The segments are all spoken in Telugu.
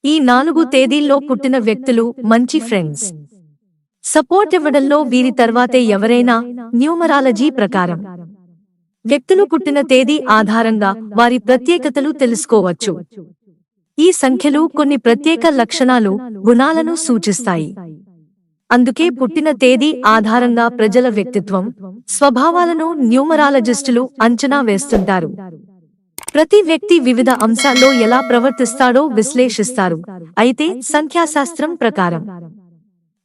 ఈ 4 తేదీల్లో పుట్టిన వ్యక్తులు మంచి ఫ్రెండ్స్. సపోర్ట్ ఇవ్వడంలో వీరి తర్వాతే ఎవరైనా న్యూమరాలజీ ప్రకారం. వ్యక్తులు పుట్టిన తేదీ ఆధారంగా వారి ప్రత్యేకతలు తెలుసుకోవచ్చు. ఈ సంఖ్యలు కొన్ని ప్రత్యేక లక్షణాలు, గుణాలను సూచిస్తాయి. అందుకే పుట్టిన తేదీ ఆధారంగా ప్రజల వ్యక్తిత్వం, స్వభావాలను న్యూమరాలజిస్టులు అంచనా వేస్తుంటారు. ప్రతి వ్యక్తి వివిధ అంశాల్లో ఎలా ప్రవర్తిస్తాడో విశ్లేషిస్తారు. అయితే సంఖ్యాశాస్త్రం ప్రకారం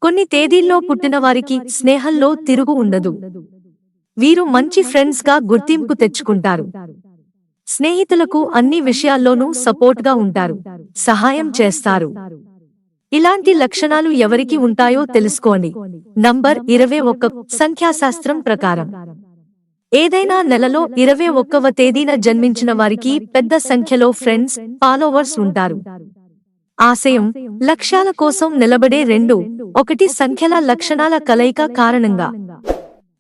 కొన్ని తేదీల్లో పుట్టిన వారికి స్నేహంలో తిరుగు ఉండదు. వీరు మంచి ఫ్రెండ్స్ గా గుర్తింపు తెచ్చుకుంటారు. స్నేహితులకు అన్ని విషయాల్లోనూ సపోర్ట్గా ఉంటారు, సహాయం చేస్తారు. ఇలాంటి లక్షణాలు ఎవరికి ఉంటాయో తెలుసుకోండి. నంబర్ 21 సంఖ్యాశాస్త్రం ప్రకారం ఏదైనా నెలలో 21వ తేదీన జన్మించిన వారికి పెద్ద సంఖ్యలో ఫ్రెండ్స్, ఫాలోవర్స్ ఉంటారు. ఆశయం, లక్ష్యాల కోసం నిలబడే 2-1 సంఖ్యల లక్షణాల కలయిక కారణంగా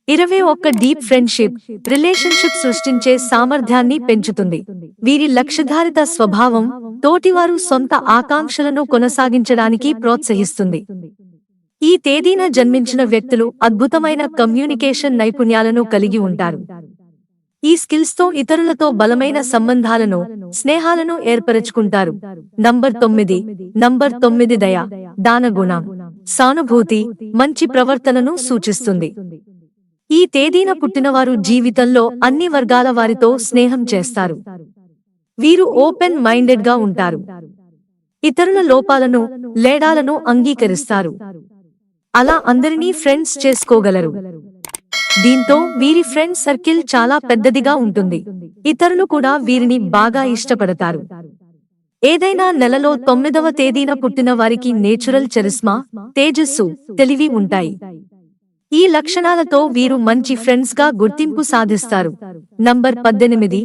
21 డీప్ ఫ్రెండ్షిప్, రిలేషన్షిప్ సృష్టించే సామర్థ్యాన్ని పెంచుతుంది. వీరి లక్ష్యధారిత స్వభావం తోటివారు సొంత ఆకాంక్షలను కొనసాగించడానికి ప్రోత్సహిస్తుంది. ఈ తేదీన జన్మించిన వ్యక్తులు అద్భుతమైన కమ్యూనికేషన్ నైపుణ్యాలను కలిగి ఉంటారు. ఈ స్కిల్స్ తో ఇతరులతో బలమైన సంబంధాలను, స్నేహాలను ఏర్పరచుకుంటారు. నంబర్ 9 దయ, దానగుణం, సానుభూతి, మంచి ప్రవర్తనను సూచిస్తుంది. ఈ తేదీన పుట్టినవారు జీవితంలో అన్ని వర్గాల వారితో స్నేహం చేస్తారు. వీరు ఓపెన్ మైండెడ్ గా ఉంటారు. ఇతరుల లోపాలను, లేడాలను అంగీకరిస్తారు. అలా అందరినీ ఫ్రెండ్స్ చేసుకోగలరు. దీంతో వీరి ఫ్రెండ్ సర్కిల్ చాలా పెద్దదిగా ఉంటుంది. ఇతరులు కూడా వీరిని బాగా ఇష్టపడతారు. ఏదైనా నెలలో 9వ తేదీన పుట్టిన వారికి నేచురల్ చరిస్మా, తేజస్సు, తెలివి ఉంటాయి. ఈ లక్షణాలతో వీరు మంచి ఫ్రెండ్స్ గా గుర్తింపు సాధిస్తారు. నంబర్ 18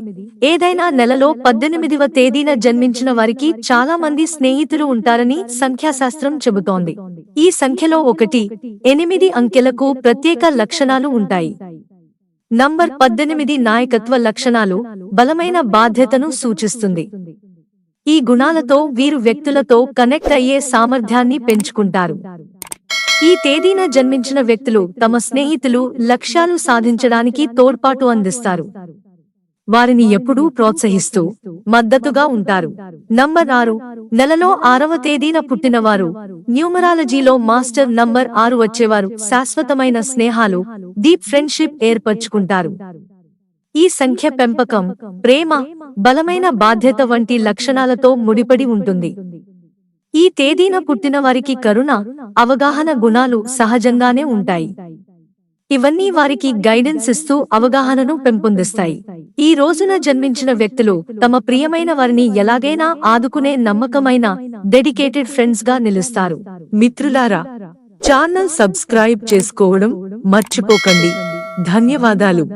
ఏదైనా నెలలో 18వ తేదీన జన్మించిన వారికి చాలా మంది స్నేహితులు ఉంటారని సంఖ్యాశాస్త్రం చెబుతోంది. ఈ సంఖ్యలో 1, 8 అంకెలకు ప్రత్యేక లక్షణాలు ఉంటాయి. నంబర్ 18 నాయకత్వ లక్షణాలు, బలమైన బాధ్యతను సూచిస్తుంది. ఈ గుణాలతో వీరు వ్యక్తులతో కనెక్ట్ అయ్యే సామర్థ్యాన్ని పెంచుకుంటారు. ఈ తేదీన జన్మించిన వ్యక్తులు తమ స్నేహితులు లక్ష్యాలు సాధించడానికి తోడ్పాటు అందిస్తారు. వారిని ఎప్పుడూ ప్రోత్సహిస్తూ, మద్దతుగా ఉంటారు. నంబర్ 6 నెలలో 6వ తేదీన పుట్టినవారు న్యూమరాలజీలో మాస్టర్. నంబర్ 6 వచ్చేవారు శాశ్వతమైన స్నేహాలు, డీప్ ఫ్రెండ్షిప్ ఏర్పరచుకుంటారు. ఈ సంఖ్య పెంపకం, ప్రేమ, బలమైన బాధ్యత వంటి లక్షణాలతో ముడిపడి ఉంటుంది. ఈ తేదీన పుట్టిన వారికి కరుణ, అవగాహన గుణాలు సహజంగానే ఉంటాయి. ఇవన్నీ వారికి గైడెన్స్ ఇస్తూ అవగాహనను పెంపొందిస్తాయి. ఈ రోజున జన్మించిన వ్యక్తులు తమ ప్రియమైన వారిని ఎలాగైనా ఆదుకునే నమ్మకమైన, డెడికేటెడ్ ఫ్రెండ్స్ గా నిలుస్తారు. మిత్రులారా, ఛానల్ సబ్స్క్రైబ్ చేసుకోవడం మర్చిపోకండి. ధన్యవాదాలు.